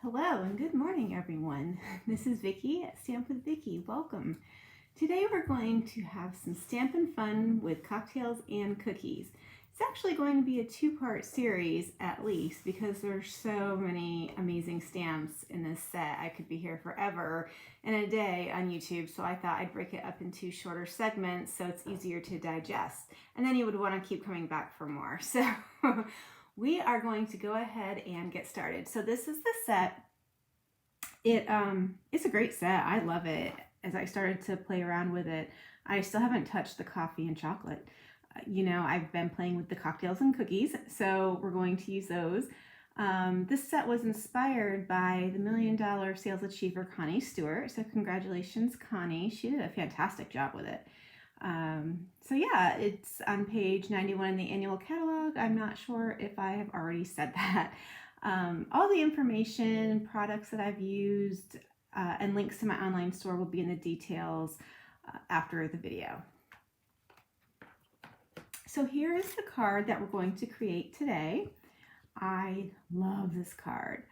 Hello and good morning everyone. This is Vicki at Stamp with Vicki. Welcome. Today we're going to have some Stampin' Fun with cocktails and cookies. It's actually going to be a two-part series at least because there's so many amazing stamps in this set. I could be here forever in a day on YouTube, so I thought I'd break it up into shorter segments so it's easier to digest. And then you would want to keep coming back for more. So we are going to go ahead and get started. So this is the set. It's a great set. I love it. As I started to play around with it, I still haven't touched the coffee and chocolate. I've been playing with the cocktails and cookies, so we're going to use those. This set was inspired by the $1 Million Sales Achiever, Connie Stewart. So congratulations, Connie. She did a fantastic job with it. So yeah, it's on page 91 in the annual catalog. I'm not sure if I have already said that. All the information, products that I've used, and links to my online store will be in the details after the video. So here is the card that we're going to create today. I love this card.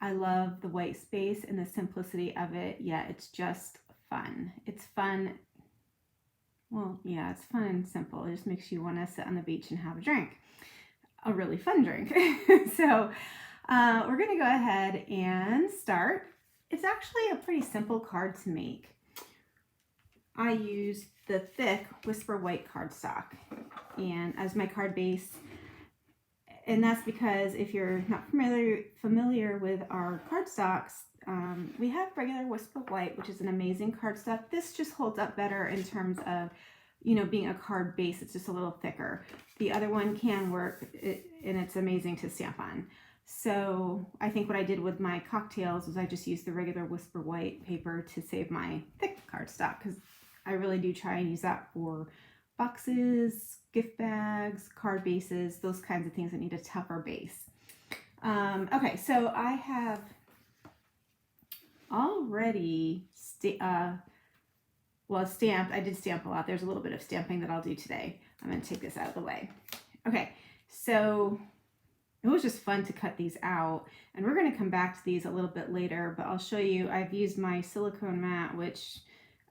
I love the white space and the simplicity of it, yet it's just fun. It's fun. Well, yeah, it's fun and simple. It just makes you want to sit on the beach and have a drink. A really fun drink. So we're going to go ahead and start. It's actually a pretty simple card to make. I used the thick Whisper White cardstock and as my card base, and that's because if you're not familiar with our cardstocks, we have regular Whisper White, which is an amazing cardstock. This just holds up better in terms of, being a card base. It's just a little thicker. The other one can work, and it's amazing to stamp on. So I think what I did with my cocktails was I just used the regular Whisper White paper to save my thick cardstock, because I really do try and use that for boxes, gift bags, card bases, those kinds of things that need a tougher base. Okay, so I have already stamped. I did stamp a lot. There's a little bit of stamping that I'll do today. I'm going to take this out of the way. Okay, so it was just fun to cut these out, and we're going to come back to these a little bit later, but I'll show you. I've used my silicone mat, which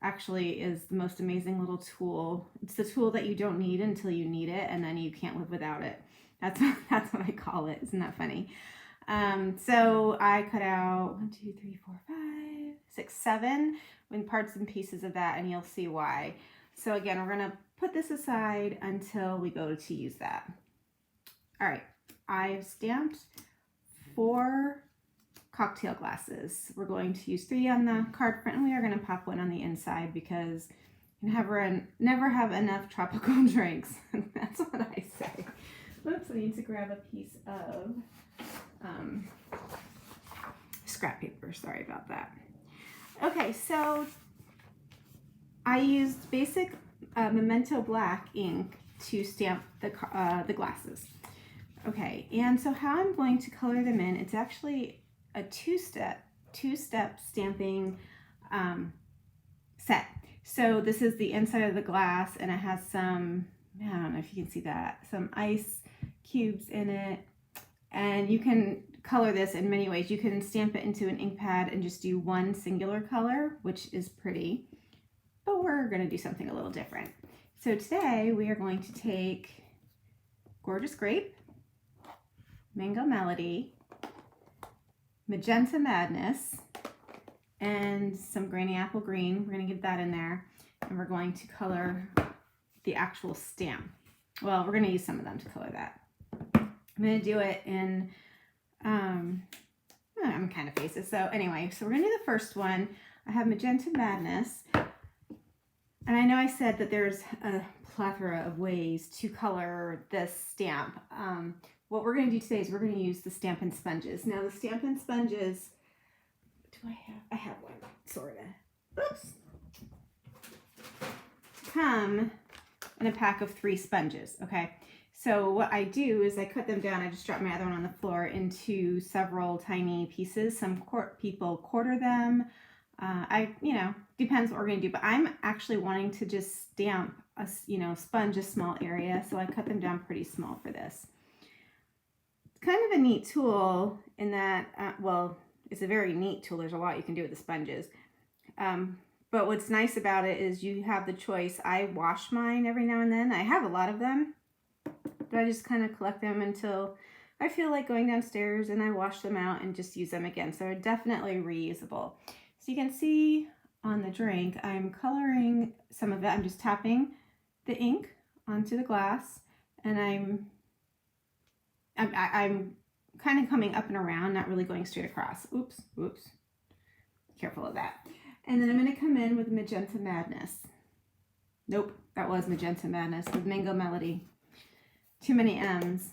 actually is the most amazing little tool. It's the tool that you don't need until you need it, and then you can't live without it. That's what I call it. Isn't that funny? So I cut out 1, 2, 3, 4, 5, 6, 7 in parts and pieces of that, and you'll see why. So again, we're going to put this aside until we go to use that. All right, I've stamped 4 cocktail glasses. We're going to use 3 on the card front, and we are going to pop 1 on the inside because you never have enough tropical drinks. That's what I say. Oops, I need to grab a piece of scrap paper. Sorry about that. Okay, so I used basic Memento Black ink to stamp the glasses. Okay, and so how I'm going to color them in, it's actually a two-step stamping set. So this is the inside of the glass, and it has some, I don't know if you can see that, some ice cubes in it. And you can color this in many ways. You can stamp it into an ink pad and just do one singular color, which is pretty, but we're going to do something a little different. So today we are going to take Gorgeous Grape, Mango Melody, Magenta Madness, and some Granny Apple Green. We're going to get that in there, and we're going to color the actual stamp. Well, we're going to use some of them to color that. I'm going to do it in I'm kind of faces. So anyway, so we're going to do the first one. I have Magenta Madness, and I know I said that there's a plethora of ways to color this stamp. What we're going to do today is we're going to use the Stampin' Sponges. Now the Stampin' Sponges, do I have? I have one, sort of. Oops. Come in a pack of 3 sponges, okay? So what I do is I cut them down. I just drop my other one on the floor into several tiny pieces. Some people quarter them. Depends what we're going to do. But I'm actually wanting to just stamp a, sponge a small area. So I cut them down pretty small for this. It's kind of a neat tool in that, it's a very neat tool. There's a lot you can do with the sponges. But what's nice about it is you have the choice. I wash mine every now and then. I have a lot of them, but I just kind of collect them until I feel like going downstairs, and I wash them out and just use them again. So they're definitely reusable. So you can see on the drink, I'm coloring some of it. I'm just tapping the ink onto the glass, and I'm kind of coming up and around, not really going straight across. Oops. Careful of that. And then I'm going to come in with Magenta Madness. Nope, that was Magenta Madness with Mango Melody. Too many M's.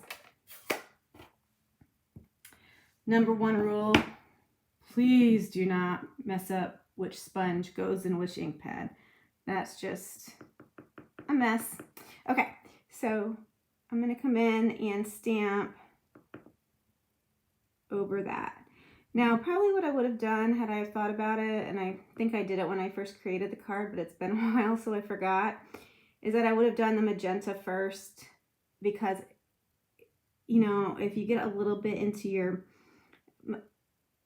Number one rule, please do not mess up which sponge goes in which ink pad. That's just a mess. Okay, so I'm going to come in and stamp over that. Now, probably what I would have done had I thought about it, and I think I did it when I first created the card, but it's been a while, so I forgot, is that I would have done the magenta first, because, you know, if you get a little bit into your,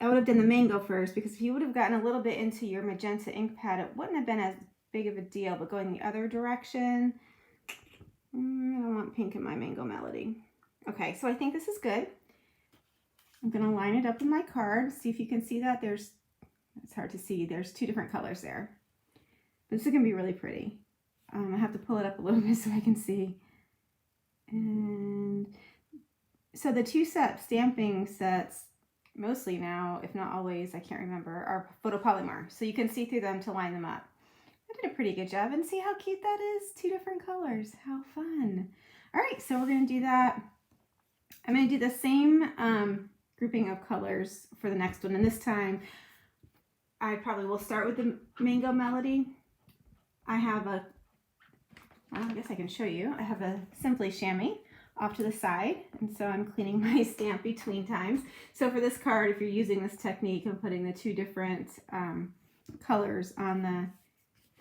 I would have done the mango first, because if you would have gotten a little bit into your magenta ink pad, it wouldn't have been as big of a deal, but going the other direction, I don't want pink in my Mango Melody. Okay, so I think this is good. I'm going to line it up in my card. See if you can see that. It's hard to see. There's two different colors there. This is going to be really pretty. I have to pull it up a little bit so I can see. And so the two-step stamping sets, mostly now, if not always, I can't remember, are photopolymer. So you can see through them to line them up. I did a pretty good job. And see how cute that is? Two different colors. How fun. All right, so we're going to do that. I'm going to do the same grouping of colors for the next one, and this time I probably will start with the Mango Melody. I have well, I guess I can show you. I have a Simply Chamois off to the side, and so I'm cleaning my stamp between times. So for this card, if you're using this technique of putting the two different colors on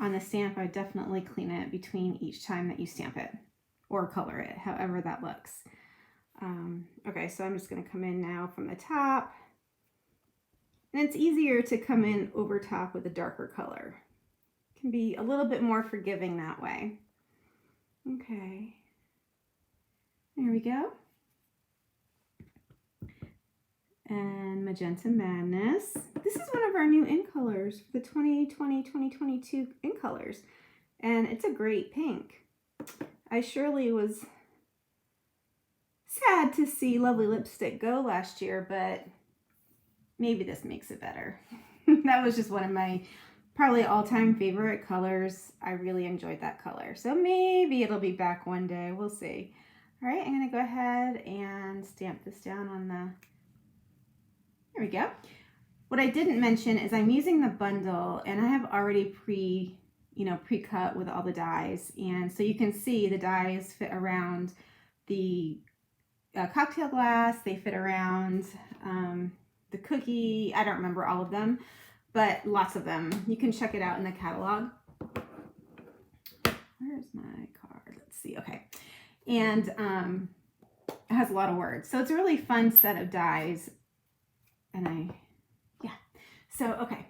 the stamp, I definitely clean it between each time that you stamp it or color it, however that looks. Okay, so I'm just going to come in now from the top, and it's easier to come in over top with a darker color. It can be a little bit more forgiving that way. Okay, there we go. And Magenta Madness. This is one of our new ink colors for the 2020-2022 ink colors, and it's a great pink. I surely was sad to see Lovely Lipstick go last year, but maybe this makes it better. That was just one of my probably all-time favorite colors. I really enjoyed that color. So maybe it'll be back one day. We'll see. All right, I'm going to go ahead and stamp this down on the... There we go. What I didn't mention is I'm using the bundle, and I have already pre-cut with all the dies. And so you can see the dies fit around the cocktail glass, they fit around the cookie. I don't remember all of them, but lots of them. You can check it out in the catalog. Where's my card? Let's see. Okay. And it has a lot of words. So it's a really fun set of dies. And so, okay.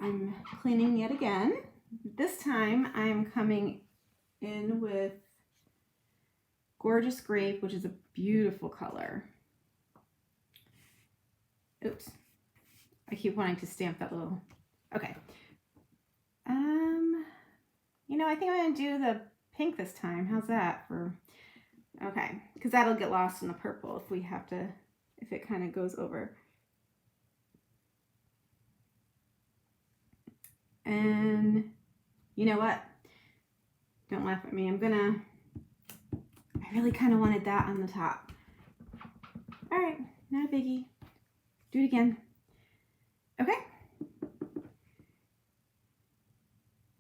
I'm cleaning yet again. This time I'm coming in with Gorgeous Grape, which is a beautiful color. Oops. I keep wanting to stamp that little... Okay. I think I'm going to do the pink this time. How's that for... Okay. Because that'll get lost in the purple if we have to... If it kind of goes over. And you know what? Don't laugh at me. I really kind of wanted that on the top. All right, not a biggie. Do it again. Okay.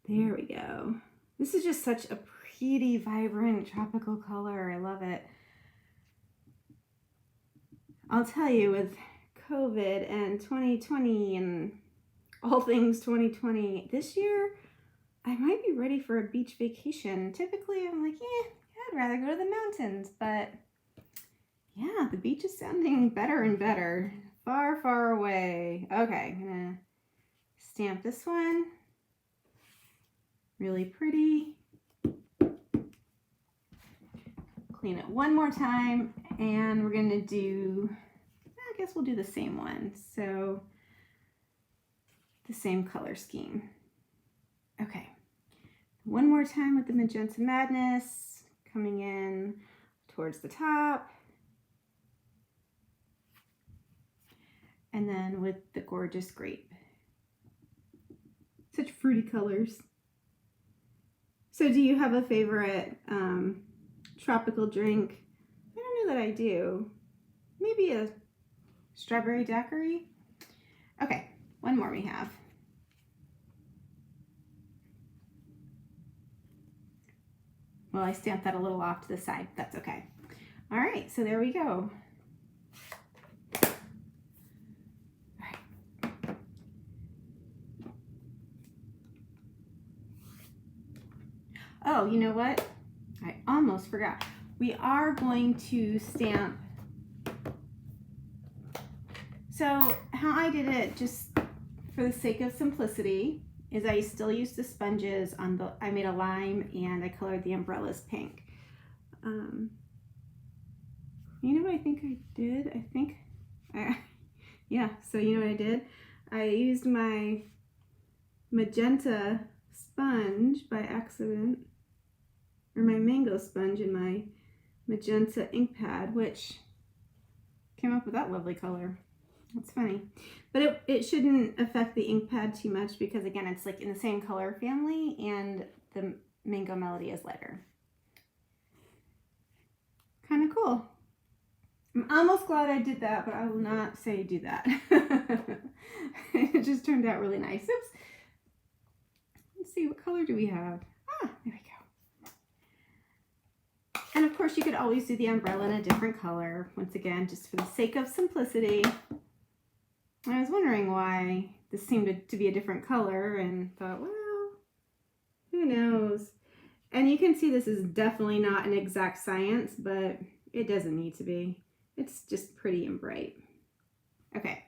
There we go. This is just such a pretty, vibrant, tropical color. I love it. I'll tell you, with COVID and 2020 and all things 2020, this year, I might be ready for a beach vacation. Typically, I'm like, I'd rather go to the mountains, but yeah, the beach is sounding better and better. far, far away. Okay, I'm gonna stamp this one. Really pretty. Clean it one more time, and we're gonna do, I guess we'll do the same one. So the same color scheme. Okay, one more time with the Magenta Madness, coming in towards the top. And then with the gorgeous grape. Such fruity colors. So do you have a favorite tropical drink? I don't know that I do. Maybe a strawberry daiquiri? Okay, one more we have. Well, I stamped that a little off to the side. That's okay. All right, so there we go. Oh, you know what? I almost forgot. We are going to stamp. So how I did it, just for the sake of simplicity, is I still used the sponges on the, I made a lime and I colored the umbrellas pink. You know what I think I did? Yeah, so you know what I did? I used my magenta sponge by accident, or my mango sponge in my magenta ink pad, which came up with that lovely color. That's funny. But it shouldn't affect the ink pad too much because, again, it's like in the same color family and the Mango Melody is lighter. Kind of cool. I'm almost glad I did that, but I will not say do that. It just turned out really nice. Oops. Let's see, what color do we have? Ah, there we go. And of course you could always do the umbrella in a different color. Once again, just for the sake of simplicity. I was wondering why this seemed to be a different color and thought, well, who knows? And you can see this is definitely not an exact science, but it doesn't need to be. It's just pretty and bright. Okay.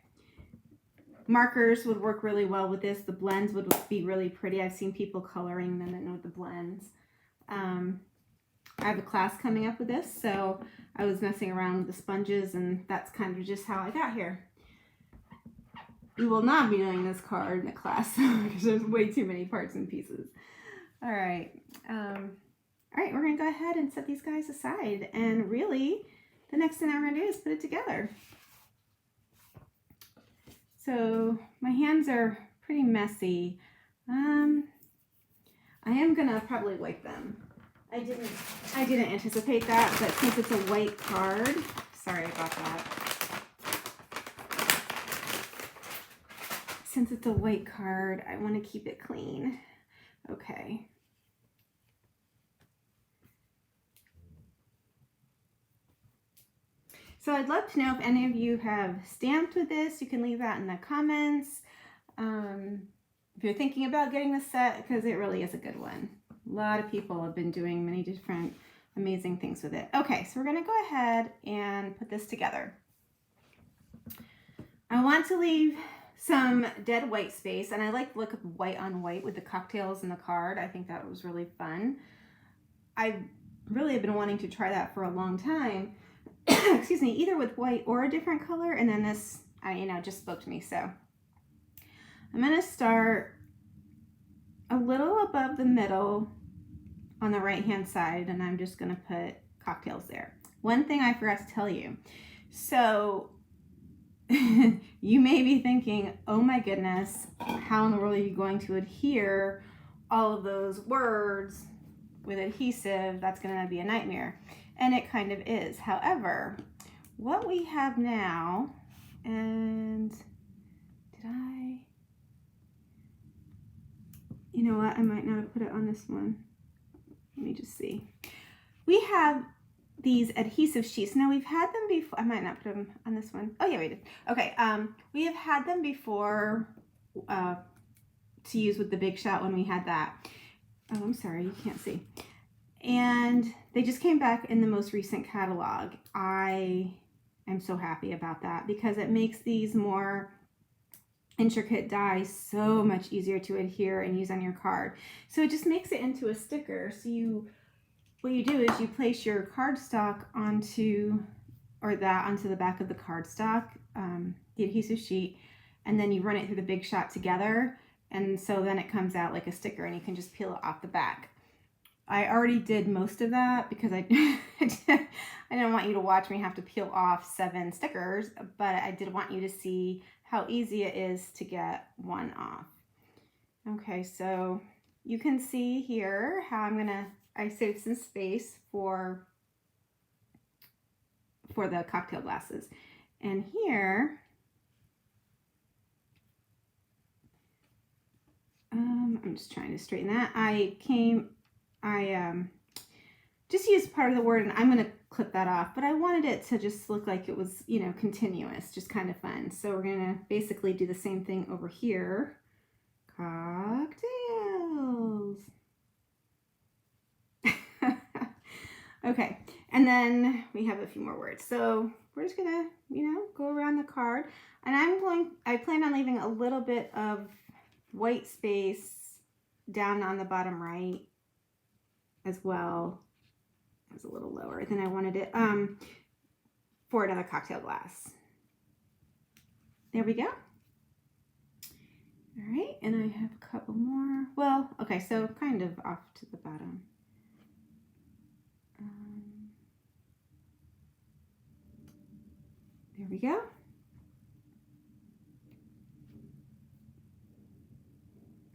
Markers would work really well with this. The blends would be really pretty. I've seen people coloring them in with the blends. I have a class coming up with this, so I was messing around with the sponges, and that's kind of just how I got here. We will not be doing this card in the class because there's way too many parts and pieces. All right. We're going to go ahead and set these guys aside, and really the next thing I'm going to do is put it together. So my hands are pretty messy. I am going to probably wipe them. I didn't anticipate that, but since it's a white card, sorry about that. Since it's a white card, I want to keep it clean. Okay. So I'd love to know if any of you have stamped with this. You can leave that in the comments. If you're thinking about getting this set, because it really is a good one. A lot of people have been doing many different amazing things with it. Okay, so we're going to go ahead and put this together. I want to leave some dead white space, and I like the look of white on white with the cocktails in the card. I think that was really fun. I really have been wanting to try that for a long time. Excuse me, either with white or a different color, and then this, just spoke to me. So I'm going to start a little above the middle on the right hand side, and I'm just going to put cocktails there. One thing I forgot to tell you. So you may be thinking, oh my goodness, how in the world are you going to adhere all of those words with adhesive? That's going to be a nightmare. And it kind of is. However, what we have now, and you know what? I might not have put it on this one. Let me just see. We have these adhesive sheets. Now we've had them before. I might not put them on this one. Oh yeah, we did. Okay. We have had them before to use with the Big Shot when we had that. Oh, I'm sorry, you can't see. And they just came back in the most recent catalog. I I'm so happy about that because it makes these more intricate dies so much easier to adhere and use on your card. So it just makes it into a sticker. So what you do is you place your cardstock onto the back of the cardstock, the adhesive sheet, and then you run it through the Big Shot together, and so then it comes out like a sticker and you can just peel it off the back. I already did most of that because I didn't want you to watch me have to peel off 7 stickers, but I did want you to see how easy it is to get one off. Okay, so you can see here how I saved some space for the cocktail glasses. And here, I'm just trying to straighten that. I just used part of the word, and I'm going to clip that off, but I wanted it to just look like it was, you know, continuous, just kind of fun. So we're going to basically do the same thing over here. Cocktails. Okay, and then we have a few more words. So we're just going to, you know, go around the card, and I plan on leaving a little bit of white space down on the bottom right as well. It was a little lower than I wanted it for another cocktail glass. There we go. All right, and I have a couple more. Well, okay, so kind of off to the bottom. There we go.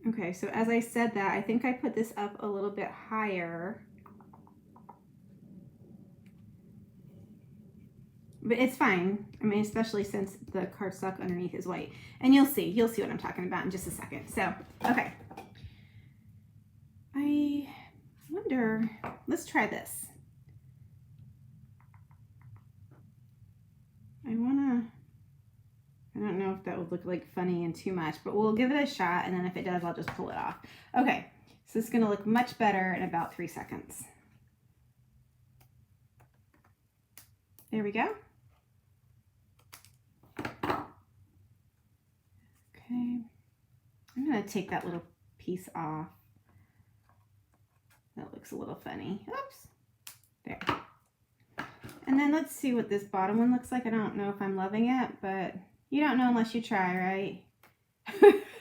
Okay, so as I said that, I think I put this up a little bit higher. But it's fine. I mean, especially since the cardstock underneath is white. And you'll see what I'm talking about in just a second. So, okay. I wonder, let's try this. I don't know if that would look like funny and too much, but we'll give it a shot, and then if it does, I'll just pull it off. Okay, so it's gonna look much better in about 3 seconds. There we go. Okay, I'm gonna take that little piece off. That looks a little funny. Oops, there. And then let's see what this bottom one looks like. I don't know if I'm loving it, but you don't know unless you try, right?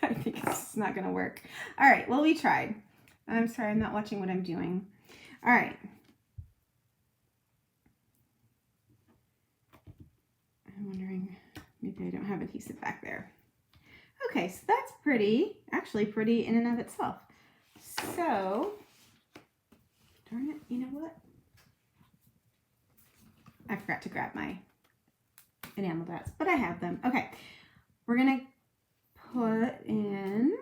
I think it's not gonna work. All right, well, we tried. I'm sorry, I'm not watching what I'm doing. All right. I'm wondering, maybe I don't have adhesive back there. Okay, so that's pretty, actually pretty in and of itself. So, darn it, you know what? I forgot to grab my enamel dots, but I have them. Okay, we're gonna put in,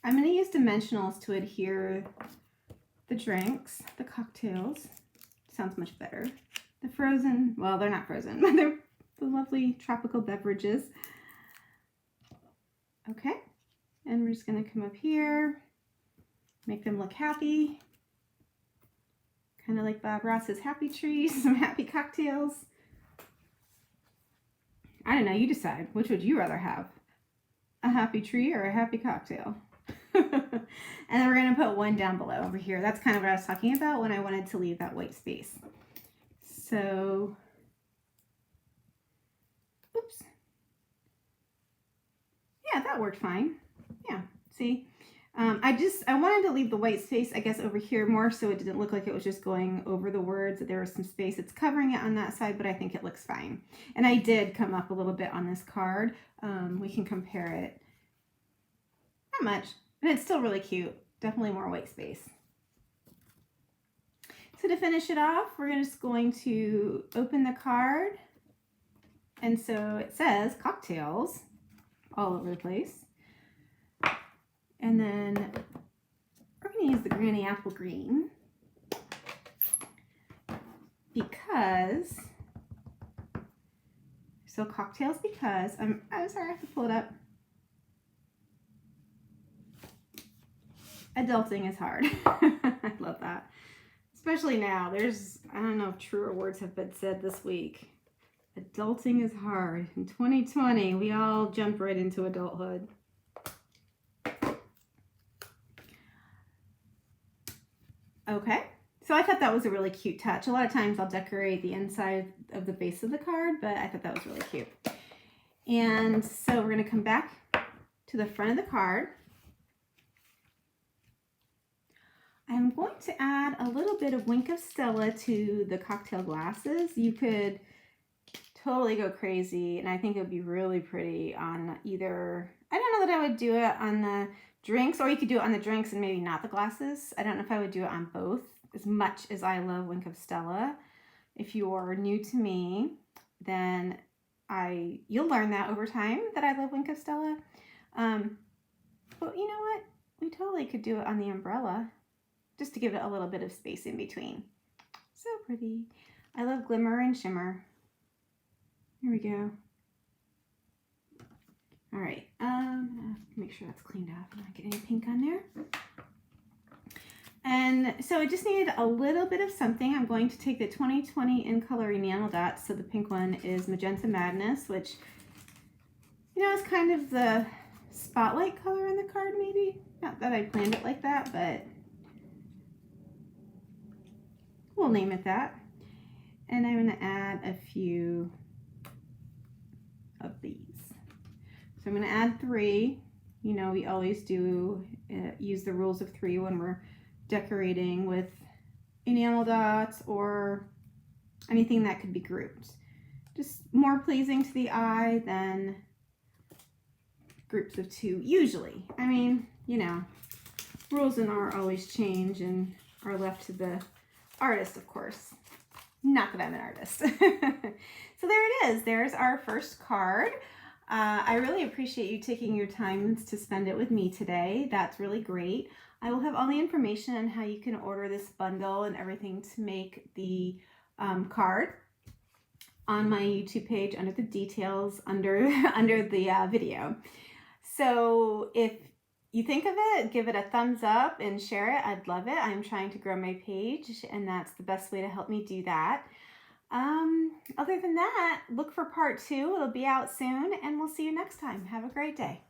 I'm gonna use dimensionals to adhere the drinks, the cocktails. Sounds much better. The frozen, well, they're not frozen, but they're the lovely tropical beverages. Okay, and we're just gonna come up here, make them look happy. Kind of like Bob Ross's Happy Trees, some happy cocktails. I don't know, you decide. Which would you rather have? A happy tree or a happy cocktail? And then we're going to put one down below over here. That's kind of what I was talking about when I wanted to leave that white space. So, oops. Yeah, that worked fine. Yeah, see? I wanted to leave the white space, I guess, over here more so it didn't look like it was just going over the words, that there was some space. It's covering it on that side, but I think it looks fine. And I did come up a little bit on this card. We can compare it. Not much, and it's still really cute. Definitely more white space. So to finish it off, we're just going to open the card. And so it says cocktails all over the place. And then we're going to use the Granny Apple Green because, so cocktails because, I'm sorry, I have to pull it up. Adulting is hard. I love that. Especially now. I don't know if truer words have been said this week. Adulting is hard. In 2020, we all jumped right into adulthood. Okay, so I thought that was a really cute touch. A lot of times I'll decorate the inside of the base of the card, but I thought that was really cute. And so we're going to come back to the front of the card. I'm going to add a little bit of Wink of Stella to the cocktail glasses. You could totally go crazy, and I think it would be really pretty on either, I don't know that I would do it on the drinks, or you could do it on the drinks and maybe not the glasses. I don't know if I would do it on both, as much as I love Wink of Stella. If you're new to me, then you'll learn that over time that I love Wink of Stella. But you know what? We totally could do it on the umbrella, just to give it a little bit of space in between. So pretty. I love glimmer and shimmer. Here we go. All right, make sure that's cleaned off and not get any pink on there. And so I just needed a little bit of something. I'm going to take the 2020 in color enamel dots. So the pink one is Magenta Madness, which, you know, is kind of the spotlight color on the card, maybe. Not that I planned it like that, but we'll name it that. And I'm going to add a few of these. So I'm going to add 3. You know, we always do use the rules of 3 when we're decorating with enamel dots or anything that could be grouped. Just more pleasing to the eye than groups of 2 usually. I mean, you know, rules in art always change and are left to the artist, of course. Not that I'm an artist. So there it is. There's our first card. I really appreciate you taking your time to spend it with me today. That's really great. I will have all the information on how you can order this bundle and everything to make the card on my YouTube page under the details under the video. So if you think of it, give it a thumbs up and share it. I'd love it. I'm trying to grow my page, and that's the best way to help me do that. Other than that, look for part 2. It'll be out soon, and we'll see you next time. Have a great day. Bye.